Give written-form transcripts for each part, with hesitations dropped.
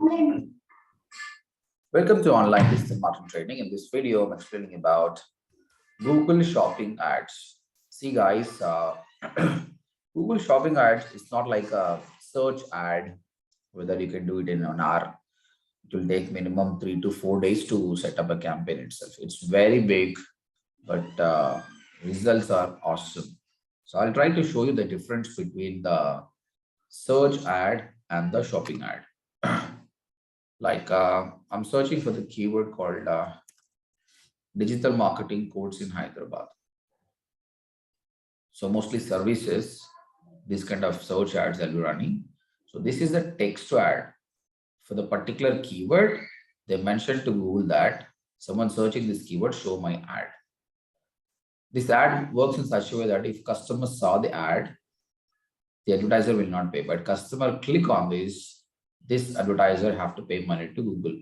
Welcome to Online Digital Marketing Training. In this video, I'm explaining about Google Shopping Ads. See, guys, Google Shopping Ads is not like a search ad, whether you can do it in an hour. It will take minimum 3 to 4 days to set up a campaign itself. It's very big, but results are awesome. So I'll try to show you the difference between the search ad and the shopping ad. Like I'm searching for the keyword called digital marketing course in Hyderabad. So mostly services, this kind of search ads I'll be running. So this is a text ad for the particular keyword. They mentioned to Google that someone searching this keyword, show my ad. This ad works in such a way that if customers saw the ad, the advertiser will not pay. But customer click on this advertiser have to pay money to Google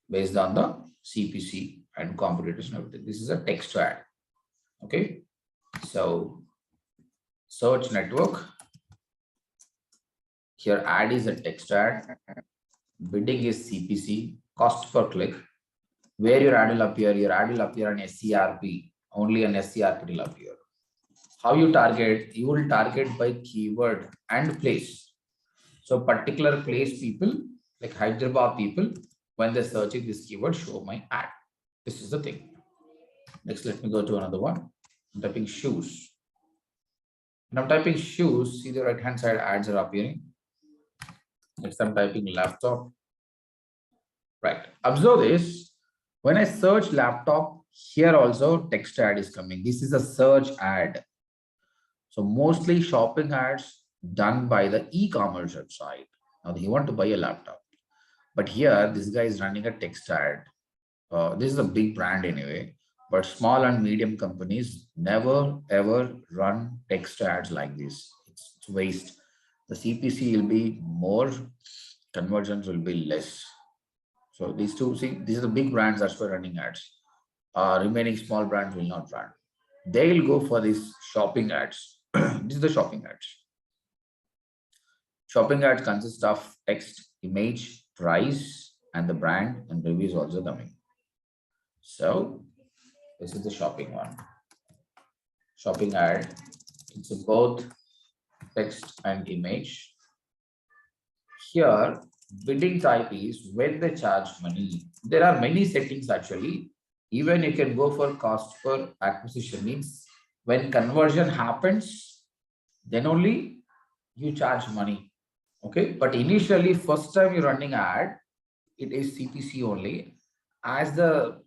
based on the CPC and competitors and everything. This is a text ad. Okay. So search network. Here ad is a text ad. Bidding is CPC, cost per click. Where your ad will appear on SERP. Only on SERP will appear. How you target? You will target by keyword and place. So particular place people, like Hyderabad people, when they're searching this keyword, show my ad. This is the thing. Next, let me go to another one. I'm typing shoes. When I'm typing shoes, see the right hand side ads are appearing. Next, I'm typing laptop. Right. Observe this. When I search laptop, here also text ad is coming. This is a search ad. So mostly shopping ads done by the e-commerce website. Now he want to buy a laptop, but here this guy is running a text ad. This is a big brand anyway, but small and medium companies never ever run text ads like this. It's waste. The CPC will be more, conversions will be less. So these two, see, these are the big brands that's for running ads. Remaining small brands will not run. They will go for these shopping ads. This is the shopping ads. Shopping ads consist of text, image, price, and the brand, and reviews also coming. So this is the shopping one. Shopping ad. It's both text and image. Here, bidding type is when they charge money. There are many settings actually. Even you can go for cost per acquisition, means when conversion happens, then only you charge money. Okay, but initially first time you're running ad, it is CPC only. As the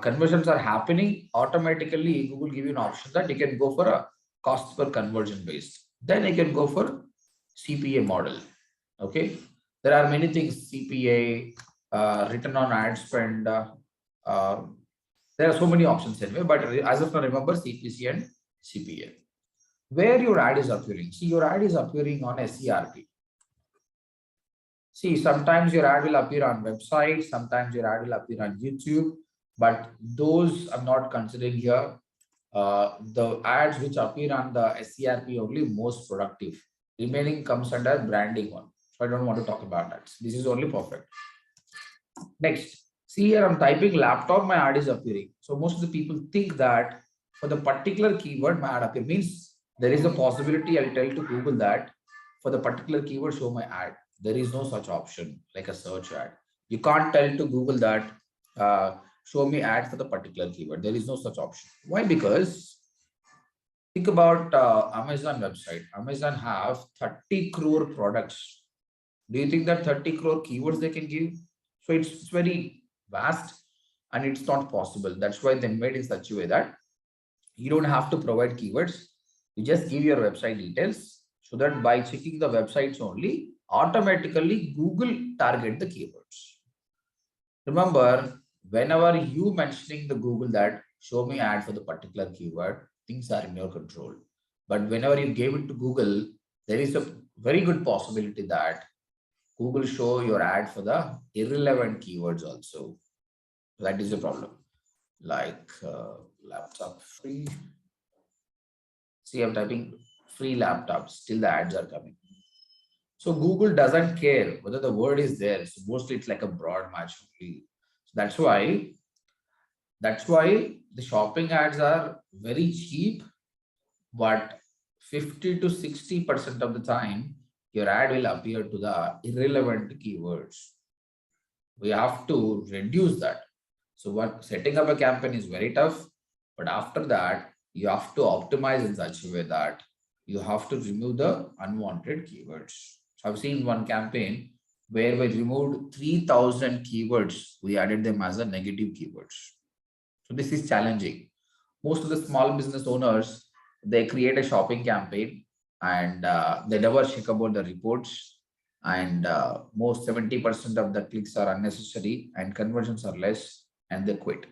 conversions are happening, automatically Google give you an option that you can go for a cost per conversion based. Then you can go for CPA model. Okay, there are many things: CPA, return on ad spend. There are so many options anyway, but as of now, remember CPC and CPA. Where your ad is appearing? See, your ad is appearing on SERP. See, sometimes your ad will appear on website, sometimes your ad will appear on YouTube, but those I'm not considering here. The ads which appear on the SERP only most productive. Remaining comes under branding one. So I don't want to talk about that. This is only perfect. Next, see here I'm typing laptop, my ad is appearing. So most of the people think that for the particular keyword, my ad appear means there is a possibility I'll tell to Google that for the particular keyword, show my ad. There is no such option like a search ad. You can't tell to Google that show me ad for the particular keyword. There is no such option. Why? Because think about Amazon website. Amazon have 30 crore products. Do you think that 30 crore keywords they can give? So it's very vast and it's not possible. That's why they made in such a way that you don't have to provide keywords. You just give your website details so that by checking the websites only, automatically Google target the keywords. Remember, whenever you mentioning the Google that show me ad for the particular keyword, things are in your control. But whenever you gave it to Google, there is a very good possibility that Google show your ad for the irrelevant keywords also. That is a problem. Like laptop free. See, I'm typing free laptops. Still the ads are coming. So Google doesn't care whether the word is there. So mostly it's like a broad match only. So that's why the shopping ads are very cheap, but 50 to 60% of the time, your ad will appear to the irrelevant keywords. We have to reduce that. So what setting up a campaign is very tough, but after that, you have to optimize in such a way that you have to remove the unwanted keywords. So I've seen one campaign where we removed 3,000 keywords. We added them as a negative keywords. So this is challenging. Most of the small business owners, they create a shopping campaign and they never check about the reports, and most 70% of the clicks are unnecessary and conversions are less, and they quit.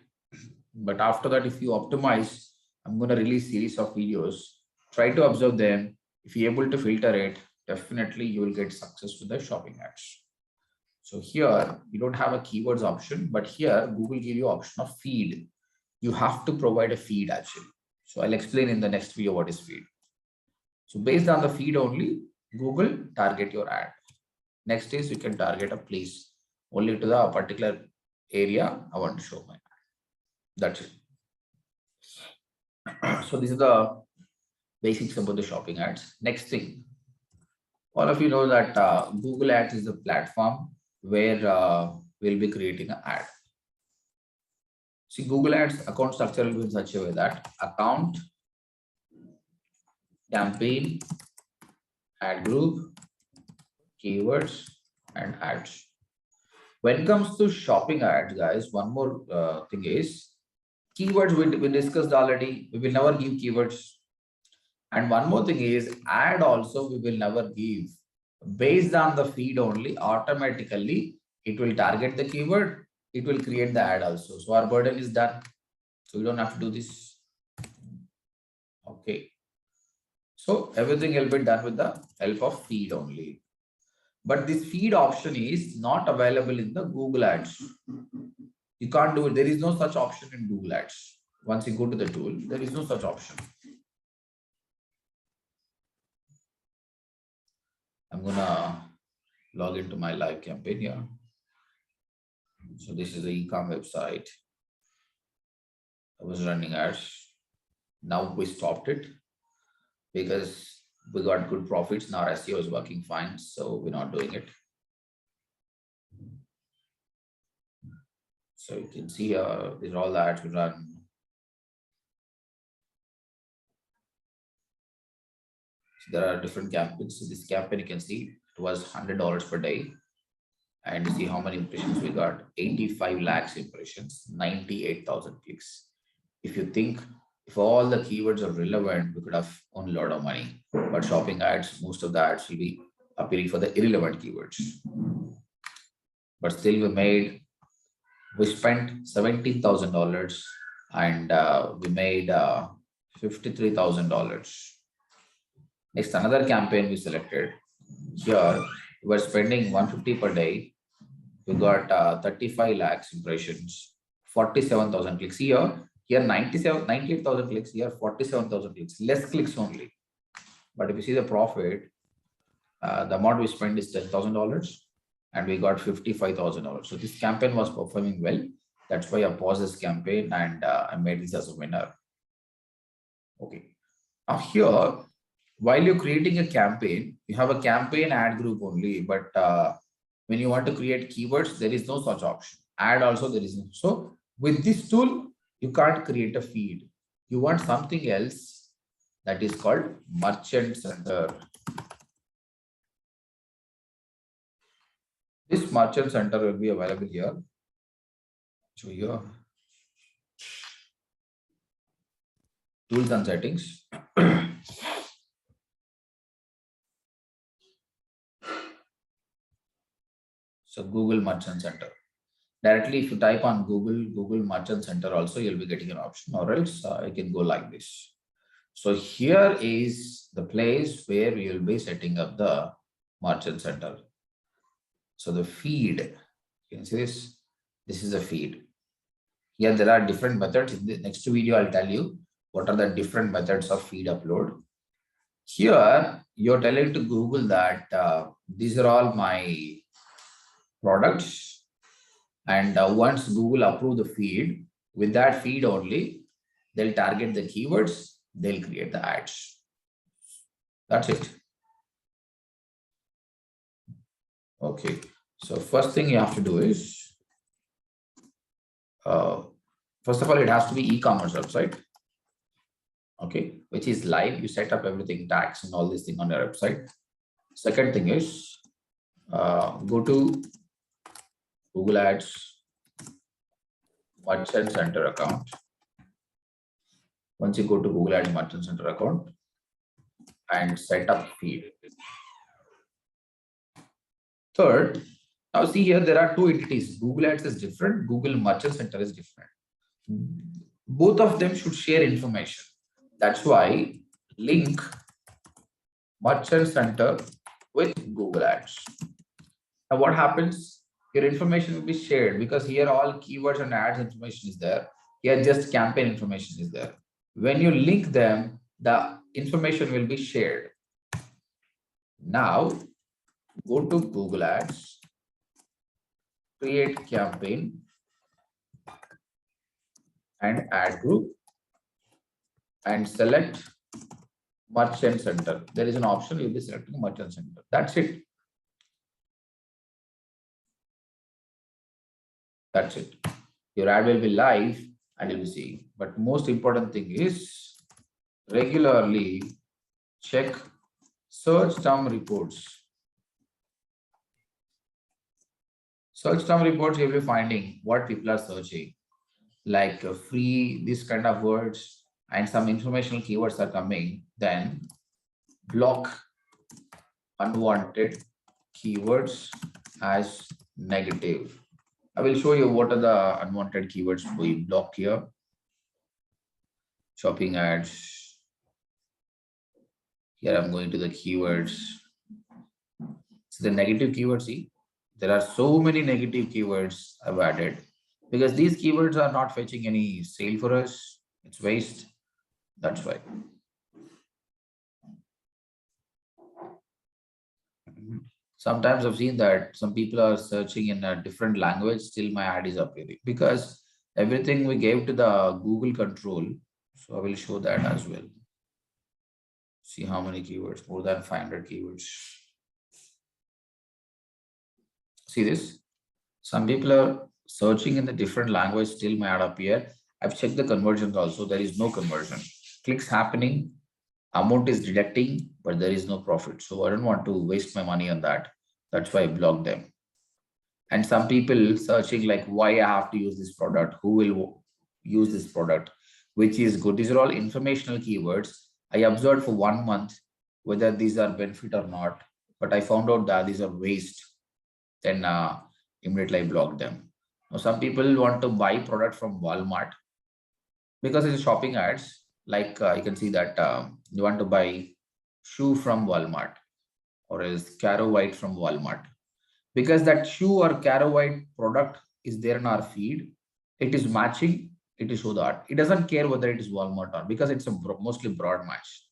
But after that, if you optimize, I'm going to release series of videos, try to observe them. If you're able to filter it, definitely you will get success with the shopping ads. So here you don't have a keywords option, but here Google give you option of feed. You have to provide a feed actually. So I'll explain in the next video what is feed. So based on the feed only, Google target your ad. Next is you can target a place only to the particular area I want to show my ad. That's it. So this is the basics about the shopping ads. Next thing, all of you know that Google Ads is a platform where we'll be creating an ad. See, Google Ads account structure will be in such a way that account, campaign, ad group, keywords, and ads. When it comes to shopping ads, guys, one more thing is keywords we discussed already. We will never give keywords. And one more thing is ad also we will never give. Based on the feed only, automatically it will target the keyword. It will create the ad also. So our burden is done. So we don't have to do this. Okay. So everything will be done with the help of feed only. But this feed option is not available in the Google Ads. You can't do it. There is no such option in Google Ads. Once you go to the tool, there is no such option. I'm gonna log into my live campaign here. So this is the e-com website. I was running ads. Now we stopped it because we got good profits. Now SEO is working fine, so we're not doing it. So you can see these are all the ads we run. So there are different campaigns. So this campaign you can see it was $100 per day. And you see how many impressions we got. 85 lakhs impressions, 98,000 clicks. If you think if all the keywords are relevant, we could have earned a lot of money. But shopping ads, most of the ads will be appearing for the irrelevant keywords. But still we spent $17,000 and we made $53,000. Next, another campaign we selected. Here, we were spending 150 per day. We got 35 lakhs impressions, 47,000 clicks. Here 98,000 clicks. Here 47,000 clicks. Less clicks only. But if you see the profit, the amount we spent is $10,000 and we got $55,000. So this campaign was performing well. That's why I paused this campaign and I made this as a winner. Okay. Now here, while you're creating a campaign, you have a campaign ad group only, but when you want to create keywords, there is no such option. Ad also there is no. So with this tool, you can't create a feed. You want something else that is called Merchant Center. This Merchant Center will be available here. So here, tools and settings. So Google Merchant Center. Directly, if you type on Google Merchant Center also, you'll be getting an option, or else I can go like this. So here is the place where we will be setting up the Merchant Center. So the feed, you can see this. This is the feed. Here there are different methods. In the next video, I'll tell you what are the different methods of feed upload. Here, you're telling to Google that these are all my products. And once Google approve the feed, with that feed only, they'll target the keywords, they'll create the ads. That's it. Okay. So first thing you have to do is, first of all, it has to be e-commerce website. Okay, which is live. You set up everything, tax and all these things on your website. Second thing is, go to Google Ads Merchant Center account. Once you go to Google Ads Merchant Center account and set up feed. Third, now see here, there are two entities. Google Ads is different. Google Merchant Center is different. Both of them should share information. That's why link Merchant Center with Google Ads. Now what happens? Your information will be shared because here all keywords and ads information is there. Here just campaign information is there. When you link them, the information will be shared. Now go to Google Ads, create campaign and ad group and select Merchant Center. There is an option, you'll be selecting Merchant Center. That's it. That's it. Your ad will be live and you'll be seeing. But most important thing is regularly check search term reports. Search term reports, you'll be finding what people are searching, like free, this kind of words, and some informational keywords are coming. Then block unwanted keywords as negative. I will show you what are the unwanted keywords we block here. Shopping ads. Here I'm going to the keywords. So the negative keywords, see, there are so many negative keywords I've added because these keywords are not fetching any sale for us. It's waste. That's why. Sometimes I've seen that some people are searching in a different language, still my ad is appearing because everything we gave to the Google control. So I will show that as well. See how many keywords, more than 500 keywords. See this? Some people are searching in the different language, still my ad appear. I've checked the conversions also, there is no conversion. Clicks happening, amount is deducting, but there is no profit. So I don't want to waste my money on that. That's why I block them. And some people searching like why I have to use this product, who will use this product, which is good. These are all informational keywords. I observed for 1 month whether these are benefit or not, but I found out that these are waste. Then immediately I block them. Now, some people want to buy product from Walmart because it's shopping ads. Like you can see that you want to buy shoe from Walmart or else Caro White from Walmart. Because that shoe or Caro White product is there in our feed, it is matching, it is show the art. It doesn't care whether it is Walmart or because it's a mostly broad match.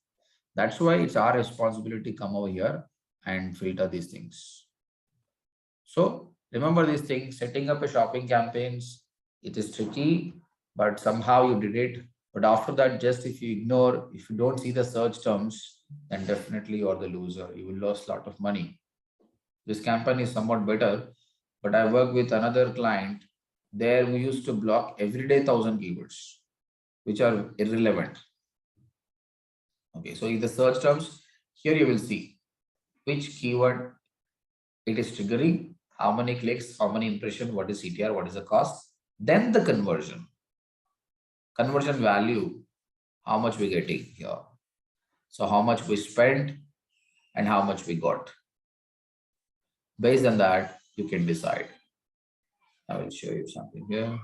That's why it's our responsibility to come over here and filter these things. So remember these things, setting up a shopping campaigns, it is tricky, but somehow you did it. But after that, just if you ignore, if you don't see the search terms, then definitely you're the loser. You will lose a lot of money. This campaign is somewhat better, but I work with another client. There we used to block every day 1,000 keywords, which are irrelevant. Okay, so in the search terms, here you will see which keyword it is triggering, how many clicks, how many impression, what is CTR, what is the cost, then the conversion value, how much we're getting here. So how much we spent and how much we got. Based on that, you can decide. I will show you something here.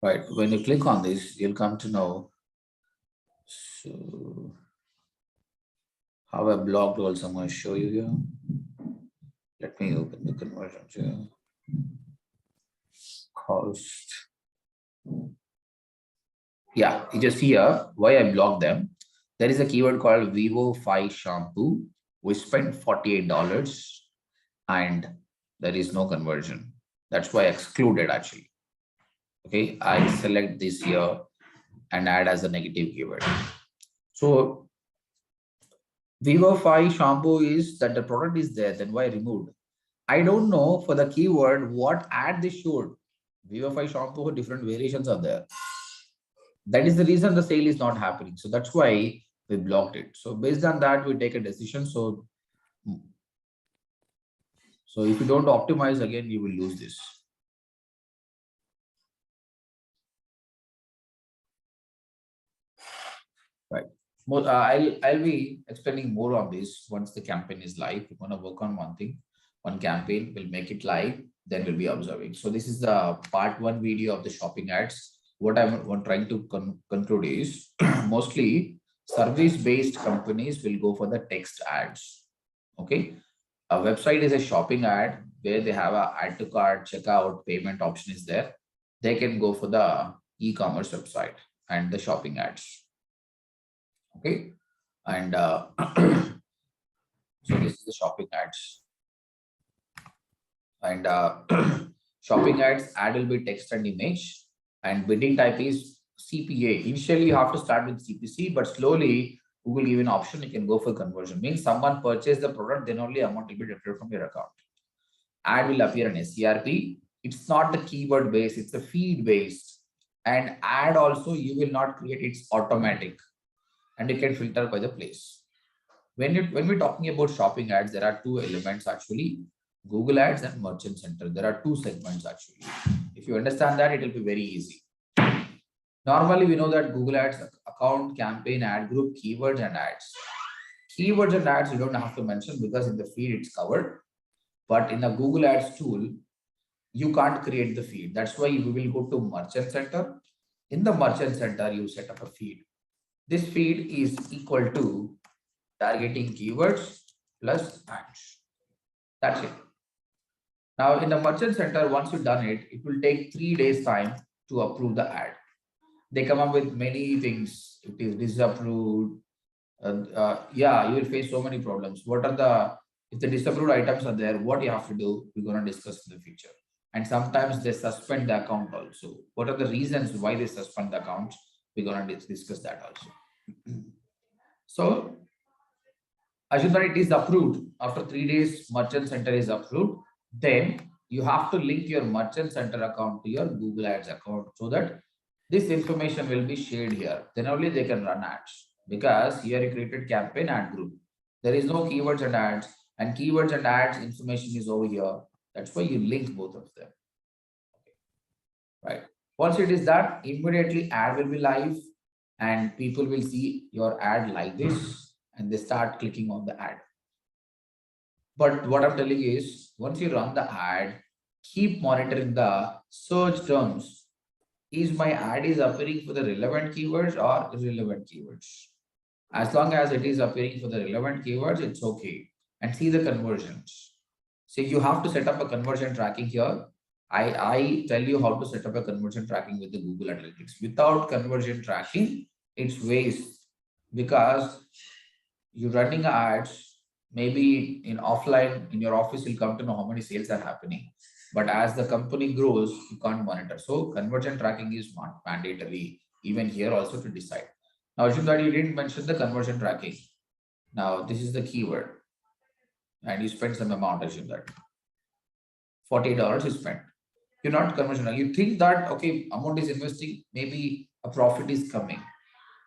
Right, when you click on this, you'll come to know so How I blocked also, I'm going to show you here. Let me open the conversions here. Cost. Yeah, you just see here why I blocked them. There is a keyword called Vivo 5 shampoo. We spent $48 and there is no conversion. That's why I excluded actually. Okay, I select this here and add as a negative keyword. So Vivo 5 shampoo is that the product is there, then why removed? I don't know for the keyword what ad they showed. Vivo 5 shampoo, different variations are there. That is the reason the sale is not happening. So that's why we blocked it. So based on that, we take a decision. So if you don't optimize again, you will lose this. Right. I'll be explaining more on this once the campaign is live. We're gonna work on one thing, one campaign. We'll make it live. Then we'll be observing. So this is the part one video of the shopping ads. What I'm trying to conclude is mostly service-based companies will go for the text ads. Okay, a website is a shopping ad where they have a add to cart, checkout, payment option is there. They can go for the e-commerce website and the shopping ads. Okay, and so this is the shopping ads, and shopping ads ad will be text and image, and bidding type is CPA. Initially, you have to start with CPC, but slowly Google give an option you can go for conversion. Means someone purchased the product, then only amount will be deducted from your account. Ad will appear in SERP. It's not the keyword based; it's a feed based. And ad also you will not create; it's automatic, and you can filter by the place. When we're talking about shopping ads, there are two elements actually: Google Ads and Merchant Center. There are two segments actually. If you understand that, it will be very easy. Normally, we know that Google Ads account, campaign, ad group, keywords, and ads. Keywords and ads you don't have to mention because in the feed it's covered. But in the Google Ads tool, you can't create the feed. That's why we will go to Merchant Center. In the Merchant Center, you set up a feed. This feed is equal to targeting keywords plus ads. That's it. Now in the Merchant Center, once you've done it, it will take 3 days time to approve the ad. They come up with many things. It is disapproved. Yeah, you will face so many problems. What are the, if the disapproved items are there, what you have to do, we're going to discuss in the future. And sometimes they suspend the account also. What are the reasons why they suspend the account? We're going to discuss that also. So assume that it is approved. After 3 days, Merchant Center is approved. Then you have to link your Merchant Center account to your Google Ads account so that this information will be shared here. Then only they can run ads, because here you created campaign ad group. There is no keywords and ads, and keywords and ads information is over here. That's why you link both of them. Right. Once it is done, immediately ad will be live and people will see your ad like this and they start clicking on the ad. But what I'm telling you is, once you run the ad, keep monitoring the search terms. Is my ad is appearing for the relevant keywords or irrelevant keywords? As long as it is appearing for the relevant keywords, it's okay. And see the conversions. So you have to set up a conversion tracking here. I tell you how to set up a conversion tracking with the Google Analytics. Without conversion tracking, it's waste, because you're running ads, maybe in offline, in your office, you'll come to know how many sales are happening. But as the company grows, you can't monitor. So conversion tracking is not mandatory, even here also to decide. Now, assume that you didn't mention the conversion tracking. Now, this is the keyword. And you spend some amount, assume that. $48 is spent. You're not conversion. You think that, okay, amount is investing, maybe a profit is coming.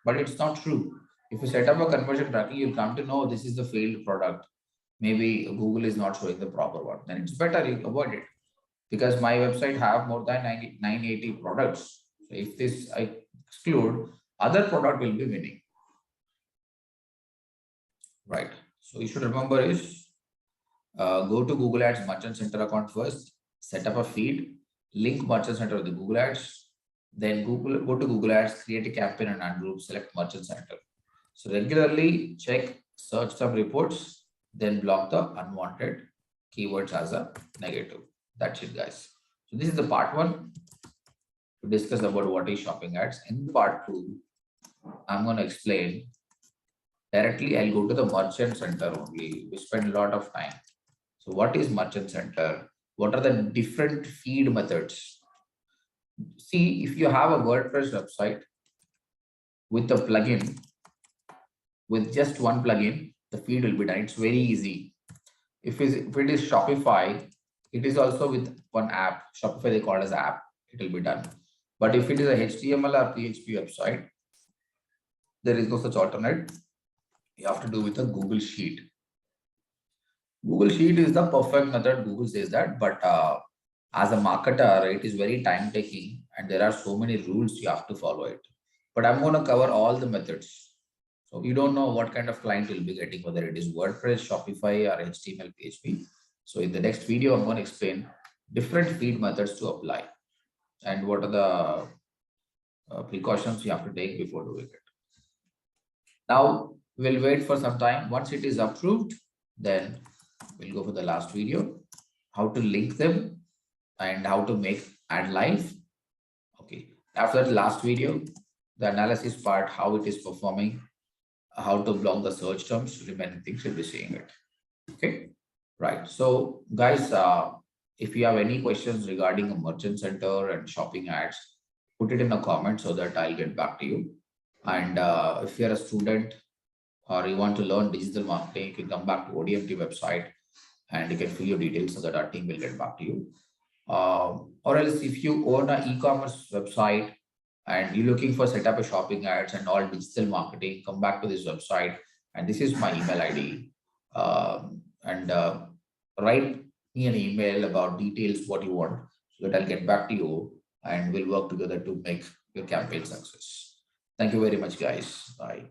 But it's not true. If you set up a conversion tracking, you'll come to know this is the failed product. Maybe Google is not showing the proper one. Then it's better you avoid it. Because my website have more than 980 products. So if this I exclude, other product will be winning. Right. So you should remember is go to Google Ads Merchant Center account first, set up a feed, link Merchant Center with the Google Ads, then go to Google Ads, create a campaign and ad group, select Merchant Center. So regularly check search some reports, then block the unwanted keywords as a negative. That's it, guys. So this is the part one to discuss about what is shopping ads. In part two, I'm going to explain directly. I'll go to the merchant center only. We spend a lot of time. So what is merchant center? What are the different feed methods? See, if you have a WordPress website with a plugin, with just one plugin, the feed will be done. It's very easy. If it is Shopify, it is also with one app. Shopify, they call it as app. It will be done. But if it is a HTML or PHP website, there is no such alternate. You have to do with a Google Sheet. Google Sheet is the perfect method. Google says that, but as a marketer, it is very time taking and there are so many rules you have to follow it. But I'm going to cover all the methods. So you don't know what kind of client you'll be getting, whether it is WordPress, Shopify, or HTML, PHP. So in the next video, I'm going to explain different feed methods to apply and what are the precautions you have to take before doing it. Now we'll wait for some time. Once it is approved, then we'll go for the last video, how to link them and how to make ad live. Okay. After the last video, the analysis part, how it is performing, how to block the search terms, remaining things you'll be seeing it. Okay. Right. So guys, if you have any questions regarding a merchant center and shopping ads, put it in the comments so that I'll get back to you. And if you're a student or you want to learn digital marketing, you can come back to ODMT website and you can fill your details so that our team will get back to you. Or else if you own an e-commerce website and you're looking for set up a shopping ads and all digital marketing, come back to this website. And this is my email ID. Write me an email about details, what you want, so that I'll get back to you and we'll work together to make your campaign success. Thank you very much, guys. Bye.